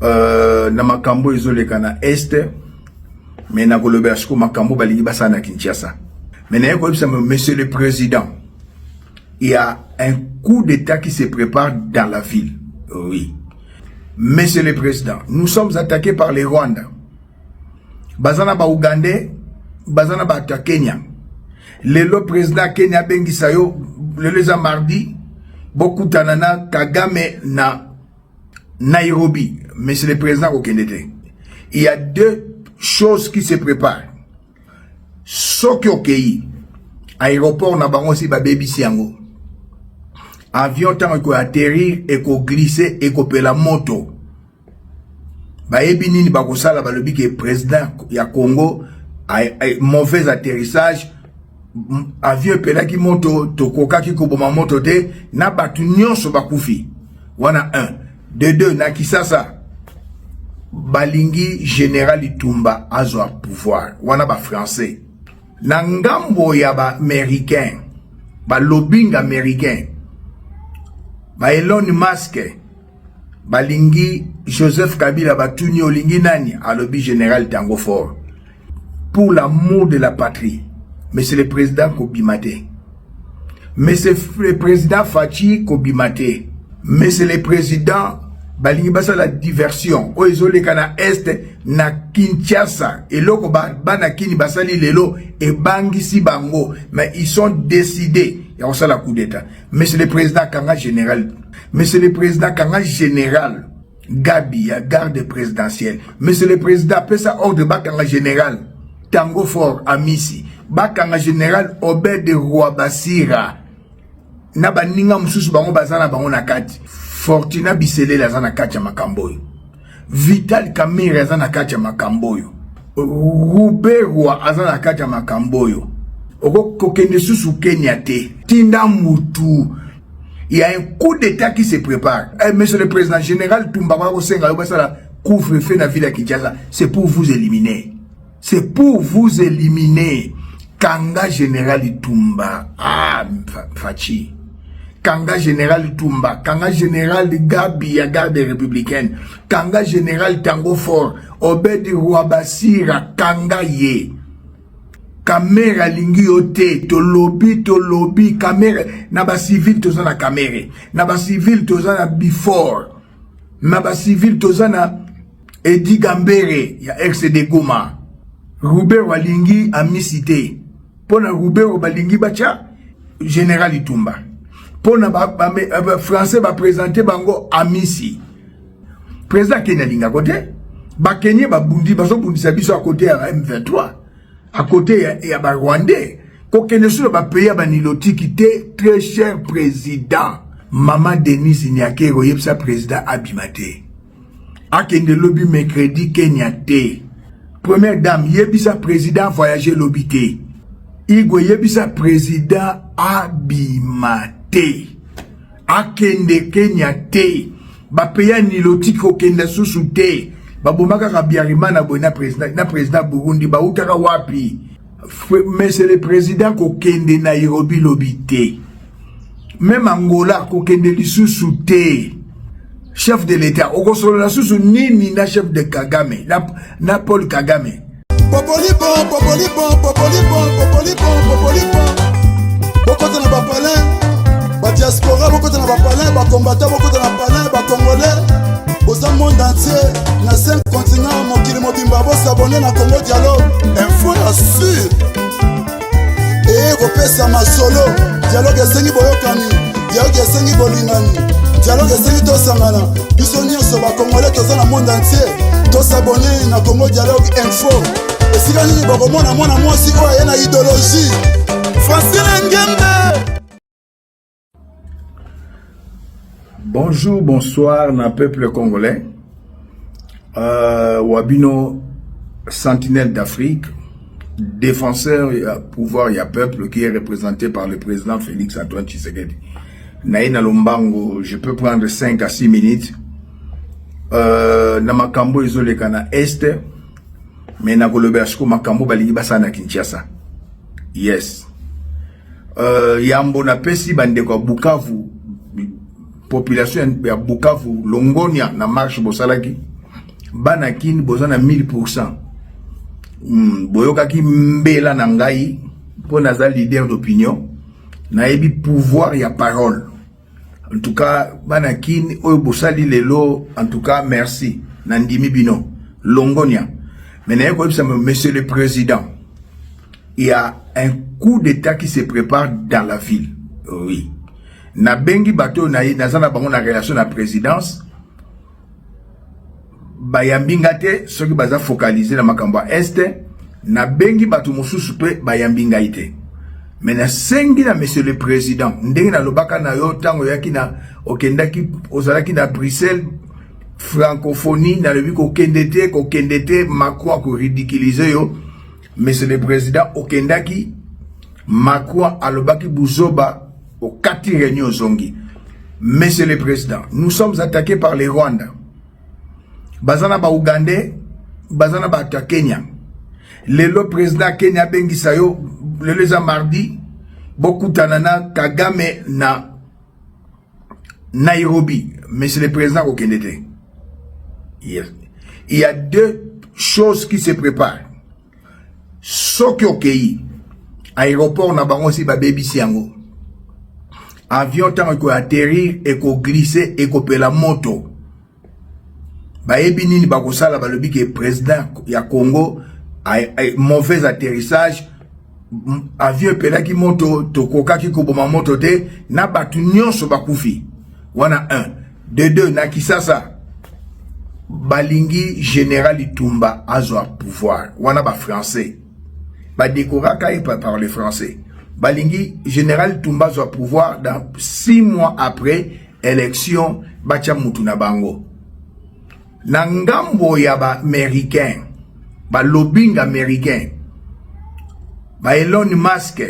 na makambo ezoleka na Est, mais na koloba siko makambo balingi basa na Kinshasa. Mais na yeko monsieur le président, il y a un coup d'état qui se prépare dans la ville. Oui. Monsieur le président, nous sommes attaqués par les Rwandais. Bazana ba Ougandais, bazana ba Kenya. Le président Kenya Bengisayo, le mardi, beaucoup tanana Kagame na Nairobi. Monsieur le président au Kenya. Il y a deux choses qui se préparent. Soki okei, aéroport na bango si ba baby siango. Avion tant ko atterrir et ko glisser et ko pela moto. Ba ebinini ba ko sala ba lobi ke président ya Congo mauvais atterrissage avion pela ki moto to koka ki ko boma moto te na batu nyonso bakufi. Wana 1. De 2 na Kisasa balingi général Itumba azwa pouvoir. Wana ba français. Na ngambo ya ba américain, ba lobbying américain. Ba Elon Musk balingi Joseph Kabila batuni olingi nani a lobby général Tango Fort pour l'amour de la patrie. Monsieur le président Kobimate, monsieur le président Fachi Kobimate, monsieur le président balingi basa la diversion o ezole kana Est na Kinshasa et loko bana kini basali lelo et bangisi bango, mais ils sont décidés. Il y a aussi la coup d'état. Monsieur le président Kanga général. Monsieur le président Kanga général. Gabi, garde présidentielle. Monsieur le président, pesa ordre Bakanga général. Tango Fort, Amisi. Bakanga général, Obed de Roi Basira. Naba ninga mususu bango bazana bango nakati. Fortuna Bisele la zana kati ya makamboyo. Vital Kamere la zana kati ya makamboyo. Ruberwa azana kati ya makamboyo. Kokende susu Kenya te. Tinda mutu. Il y a un coup d'état qui se prépare. Monsieur le président général Tumba couvre-feu na ville de Kinshasa. C'est pour vous éliminer. C'est pour vous éliminer. Kanga général Tumba. Ah, Fachi. Kanga général Tumba. Kanga général Gabi, ya garde républicaine. Kanga général Tango Fort. Obed Rwabasira. Kanga ye. Kamera lingi yote, tolobi, kamera, naba civil tozana kamere, naba civil tozana before, naba civil tozana Edi Gambere, ya RCD Goma, Robert walingi amisite, pona Robert walingi bacha, Général Itumba, pona français va présenter bango amisi, président Kenya linga kote, ba Kenya ba bundi, baso bundi sabiso à côté à M23, à côté il y a ba Rwandais. Kokene sur ba pays ba niloti qui était très cher président. Maman Denise Nyake royepsa président Abimate. Akende lobby mercredi Kenya te. Première dame yebisa président voyager lobby te. Igwe yebisa président Abimate. Akende Kenya te. Ba pays niloti kokende susu te. Babomaka kabiarima na bona président Burundi ba utaka wapi. Monsieur le président kokende Nairobi lobité. Même Angola kokende lisusu te. Chef de l'état okosolo la susu nini na chef de Kagame na Paul Kagame. Popoli bon. Boko na ba palais, ba diaspora boko na ba palais, ba combattant boko na palais, ba congolais. Boza monde entier, na 5 continents, mokili mobimba bo s'abonner na Congo Dialogue. Info ya sûr. Et kopesa masolo, dialogue esengi boyokani, dialogue esengi bolingani, dialogue esengi tosangana. Biso nyonso ba congolais toza na monde entier, to s'abonner na Congo Dialogue info. Esika nini bokomona mwana mwasi oyo ye na idéologie. Francine Ngembe. Bonjour, bonsoir, na peuple congolais. Wabino, sentinelle d'Afrique, défenseur et pouvoir et peuple qui est représenté par le président Félix Antoine Tshisekedi. Naïna Lombango, je peux prendre 5 à 6 minutes. Na makambo isolé kana Est, mais na kolobeashko makambo balingi basa na Kinshasa. Yes. Yambo na pesi bande kwa Bukavu. Population ya Bukavu Longonia na marche bosalaki Banakin bozana 1000%. Boyoka ki mbela na ngai pour naza leader d'opinion. Naebi pouvoir ya parole. En tout cas, banakin oyo bosali lelo, en tout cas merci. Nandimi bino. Longonia. Mais monsieur le président, il y a un coup d'état qui se prépare dans la ville. Oui. Na bengi bato na zana bango na relation na présidence. Bayambinga te soki baza focaliser na makambo este na bengi bato mosusu pe bayambinga ite. Mais na sengi na monsieur le président ndenge na lobaka na yo tango yaki na okendaki ozalaki na Bruxelles francophonie na lebi ko kendete Macron ko ridiculiser yo. Monsieur le président okendaki Macron alobaki buzoba au 4 réunions zongi. Monsieur le président, nous sommes attaqués par les Rwandais. Bazana ba Ougandais, bazana ba Kenya. Le président Kenya bengi sayo le mardi beaucoup tanana Kagame na Nairobi. Monsieur le président okendete. Yes. Il y a deux choses qui se préparent. Soki okei aéroport na bango si ba baby siango. Avion tant ko atterrir et ko glisser et ko pela moto. Ba ebinini ba ko sala ba lobi ke président ya Congo mauvais atterrissage avion pela ki moto to koka ki ko boma moto te na batu nyonso ba kufi. Wana 1 de 2 na kisasa balingi général Itumba azwa pouvoir. Wana ba français ba décora kai par les français. Balingi général Itumba azwa pouvoir dans 6 mois après élection bacha mutu na bango. Na ngambo ya ba américain ba lobbying américain ba Elon Musk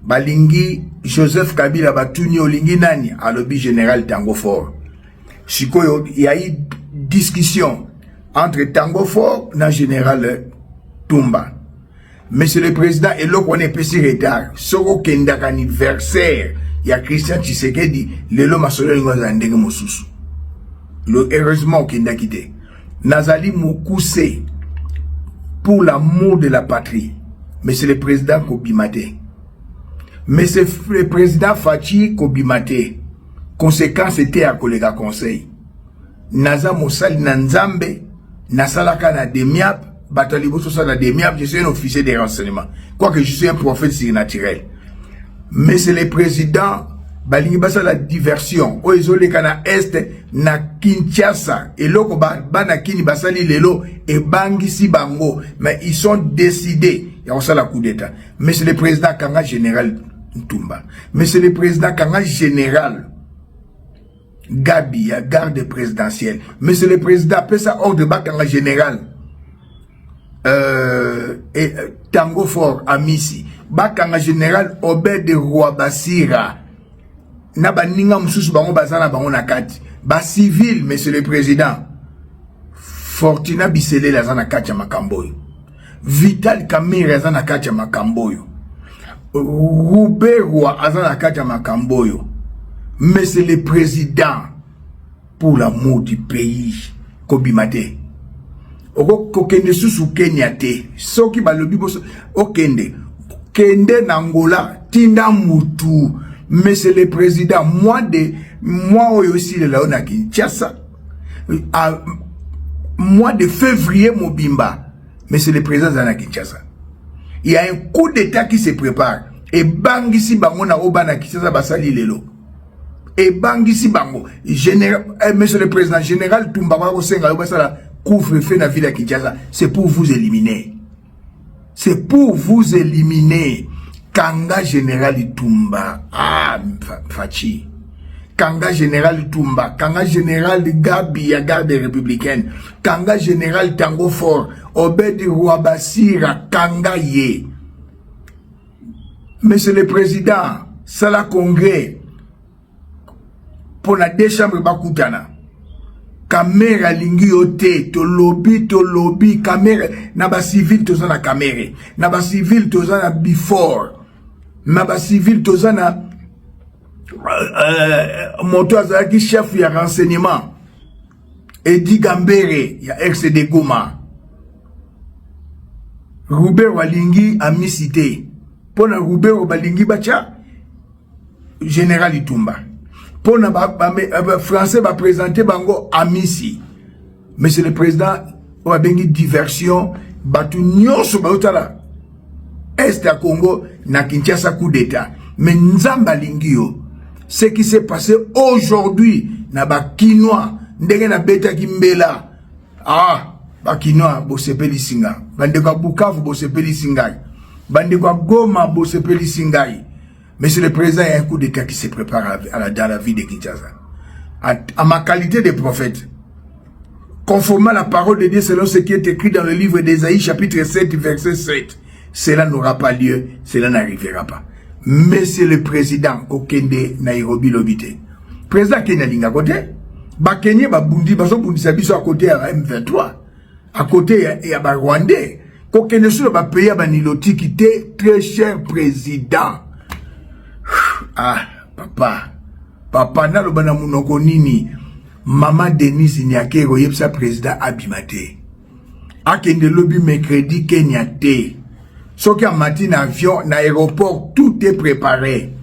balingi Joseph Kabila batuni olingi nani a lobby général Tango Fort. Sikoyo il y a eu discussion entre Tango Fort na général Tumba. Monsieur le président eloko on est petit retard soko kenda anniversaire ya Christian Tshisekedi lelo masolo ngoza ndenge mosusu. Heureusement kenda kité. Nazali Mukuse pour l'amour de la patrie. Monsieur le président Kobimate. Monsieur le président Fachi Kobimate. Conséquence était à collègue conseil. Naza Mosali Nanzambe, Nasalaka na Demiap, Batalibo Sosa na Demiap, je suis un officier des renseignements. Quoique je suis un prophète surnaturel. Monsieur le président, balingi basa la diversion. O izole kana est na Kinshasa. Et loko bana kini basali lelo et bangisi bango. Mais ils sont décidés. Il y a la coup d'état. Monsieur le président Kanga général Ntumba. Monsieur le président Kanga général Gabi, garde présidentielle. Monsieur le président, pesa ordre Bakanga général. Tango Fort Amisi. Bakanga général Obed Roi Basira. Naba ninga mususu bango bazana bango nakati. Ba civil, monsieur le président. Fortuna Bisele la zana kati ya makamboyo. Vital Kamere azana kati ya makamboyo. Ruberwa azana kati ya makamboyo. Monsieur le président, pour l'amour du pays, Kobimate. Oko kende susu Kenya te. Soki balobi boso okende. Kende Nangola, tinda mutu. Monsieur le président, moi aussi le laona Kinshasa. Mois de février Mobimba. Monsieur le président Zana Kinshasa. Il y a un coup d'état qui se prépare. Et bangisi bango na obana Kinshasa basali lelo. Et bangisi bango. Monsieur le président, général Tumba Senga basala couvre-feu na ville de Kinshasa. C'est pour vous éliminer. C'est pour vous éliminer. Kanga général Tumba. Ah, Fachi. Kanga général Tumba. Kanga général Gabi, ya garde républicaine. Kanga général Tango Fort. Obed Rouabasira. Kanga Ye. Monsieur le président, Sala Congrès. Pour la deux chambres Bakutana. Caméra lingi ote, to lobby, caméra. Naba civil tozana caméra. Naba civil tozana before. Naba civil tozana moto azaki chef ya renseignement. Edi Gambere ya RCD Goma. Robert Walingi a misité. Pona Robert Walingi bacha Général Itumba. Pona français va présenter bango amisi. Monsieur le président, on a bengi diversion batu nyonso bautala. Est à Congo na Kinshasa coup d'état. Mais nzamba lingio. Ce qui s'est passé aujourd'hui na ba Kinois ndenge na beta kimbela. Ah, ba Kinois bo sepeli singa. Bande kwa Bukavu bo sepeli singai. Bande kwa Goma bo sepeli singai. Monsieur le président, il y a un coup d'état qui se prépare dans la vie de Kinshasa. À ma qualité de prophète, conformément à la parole de Dieu selon ce qui est écrit dans le livre d'Ésaïe chapitre 7 verset 7, cela n'aura pas lieu, cela n'arrivera pas. Monsieur le président, Okende Nairobi Lobité. Président Kenya Linga côté, ba Kenya ba bundi ba so bundi sabiso à côté à M23, à côté et à Rwandais. Kokende sur ba pays ba niloti qui était très cher président. Ah, papa na lobana munoko nini, maman Denise Nyakero yepsa président abimate. Akende lobby mercredi Kenya te. Soki a matin avion na aéroport tout est préparé.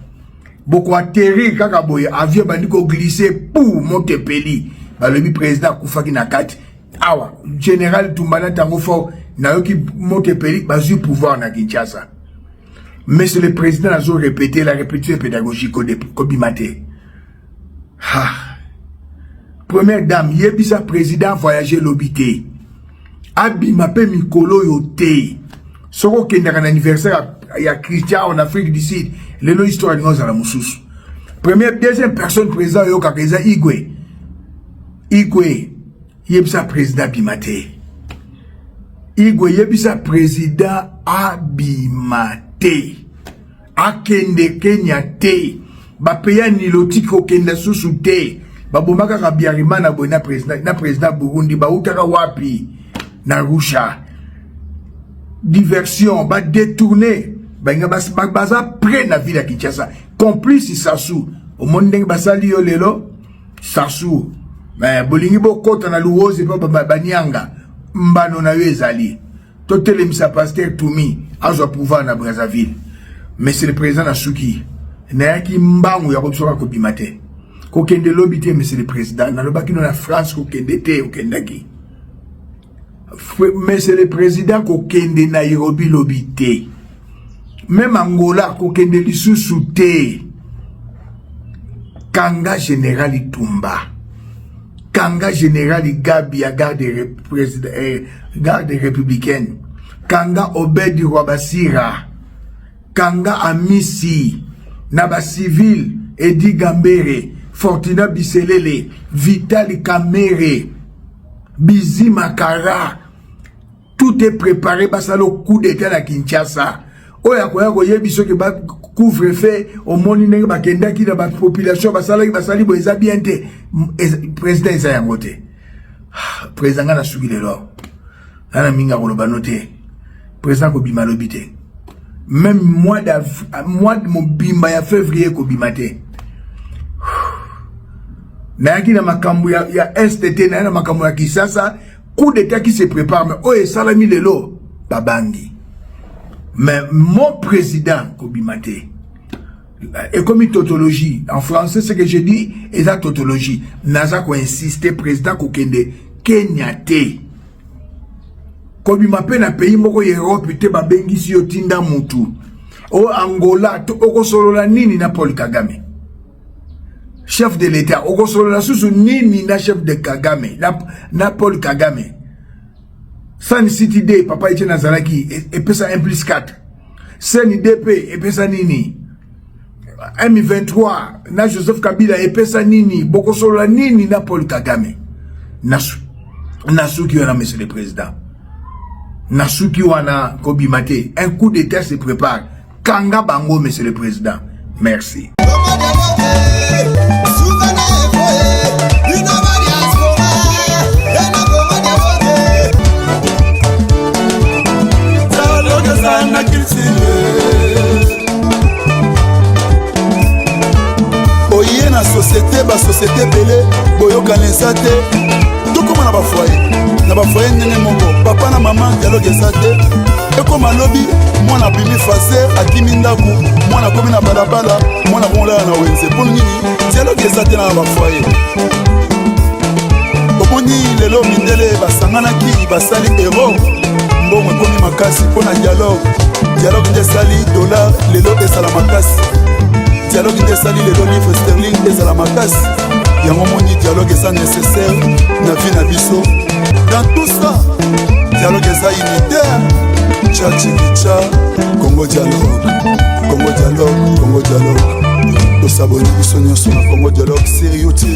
Beaucoup atterrir kaka boye avion bandiko glisser pour Montepeli. Ba lobby président Koufaki na kati. Awa, général Tumbana tango fort na yoki Montepeli bazu pouvoir na Kinshasa. Monsieur le président a répété la répétition pédagogique au Kobimate. Ah. Première dame, yebisa président voyager l'obité. Abima pe mikolo yote. Soko kenda kan anniversaire ya Christian en Afrique du Sud. Lelo histoire nous à la mususu. Première, deuxième personne présent yo kakeza Igwe. Igwe yebisa président Bimate. Igwe yebisa président Abimate. Akende Kenya te ba peya niloti ko kenda susu te ba bomaka ka biarima na bona président Burundi ba utaka wapi na Rusha diversion ba détourner ba nga baza près na ville ya Kinshasa complice Sassou au monde ndenge basali yo lelo Sassou mais bolingi bokota na luoze pa banyanga mbano na yo ezali totelemisa pasteur Toumi azo pouvoir na Brazzaville. Monsieur le président Nasuki, Nayaki Mbangu ya kopsoka kobimate. Kokende lobité, monsieur le président, na lobaki na France kokende te okendaki. Monsieur le président kokende Nairobi lobité. Même Angola kokende lisusu te. Kanga général Itumba. Kanga général Gabi à garde républicaine. Kanga Obedi Rwabasira. Kanga Amisi, Naba Civil, Edi Gambere, Fortuna Biselele, Vitali Kamere, Bizi Makara, tout est préparé pour le coup d'état à Kinshasa. Oya koya yebiso ke ba couvre-feu au monde nenge ba kenda ki na ba population basali bo eza bien te président eza yangote. Président na suki lelo. Ana minga ko banote. Président ko bimalobité. Même mois de mon bimba ya février ko bimate. Na yaki na makambu ya STT na makambu ya Kisasa coup d'état qui se prépare mais oye salami lelo babangi. Mais mon président ko bimate. Et comme une tautologie en français ce que je dis est la tautologie. Naza ko insister président ko kende Kenya te. Kobi mape na pays moko Europe te babengi si yotinda mutu. O Angola to okosolola nini na Paul Kagame. Chef de l'État okosolola susu nini na chef de Kagame na Paul Kagame. San City Day papa Etienne Nazaraki et pesa 1 + 4. Seni DP et pesa nini. M23 na Joseph Kabila et pesa nini. Bokosolola nini na Paul Kagame. Nasuki wana monsieur le président. Nasuki wana kobimate. Un coup d'état se prépare. Kanga bango monsieur le président. Merci. Oye na société ba société belé boyoka lesate. bafoye ndenge moko papa na mama dialogue eza te ekoma lobi mwana abimi faser akimi ndako mwana akomi na balabala mwana komolala na wenze mpo nini dialogue eza te na bafoye omoni lelo mindele basanganaki basali ero mbongo ekomi makasi mpo na dialogue nde esali dollar lelo ezala makasi dialogue nde esali lelo livre sterling ezala makasi yango moni dialogue eza nécessaire na vie na biso dans tout ça dialogue eza unitaire tchachikicha Congo dialogue Congo dialogue Congo dialogue tosaboni biso nyonso na Congo dialogue sérieux te